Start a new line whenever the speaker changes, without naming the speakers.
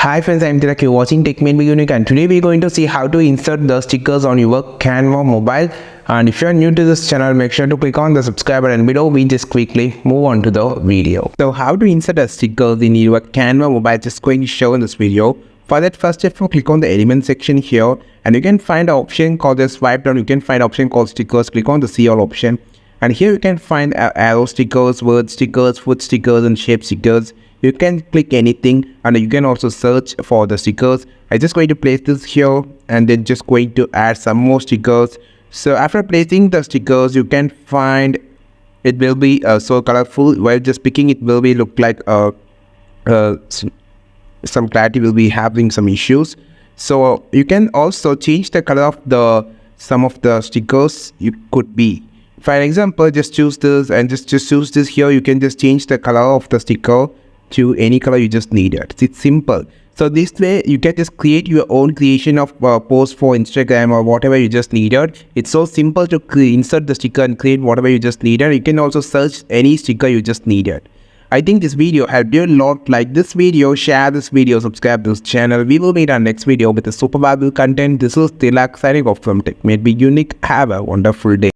Hi friends, I'm Tilak. You're watching Tech Made Me Unique, and today we're going to see how to insert the stickers on your Canva mobile. And if you're new to this channel, make sure to click on the subscribe button below. We just quickly move on to the video. So how to insert a stickers in your Canva mobile, just going to show in this video. For that, first step, click on the element section here, and you can find an option called the swipe down. You can find an option called stickers. Click on the see all option, and here you can find arrow stickers, word stickers, foot stickers, and shape stickers. You can click anything, and you can also search for the stickers. I'm just going to place this here, and then just going to add some more stickers. So after placing the stickers, you can find it will be so colorful. While just picking it will be look like some clarity will be having some issues. So you can also change the color of the some of the stickers. You could be, for example, just choose this and just choose this here. You can just change the color of the sticker to any color you just need it. It's simple. So this way you can just create your own creation of post for Instagram or whatever you just needed. It's so simple to insert the sticker and create whatever you just needed. You can also search any sticker you just needed. I think this video helped you a lot. Like this video, share this video, subscribe to this channel. We will meet our next video with a super valuable content. This is Tilak signing off from Tech Made Me Unique. Have a wonderful day.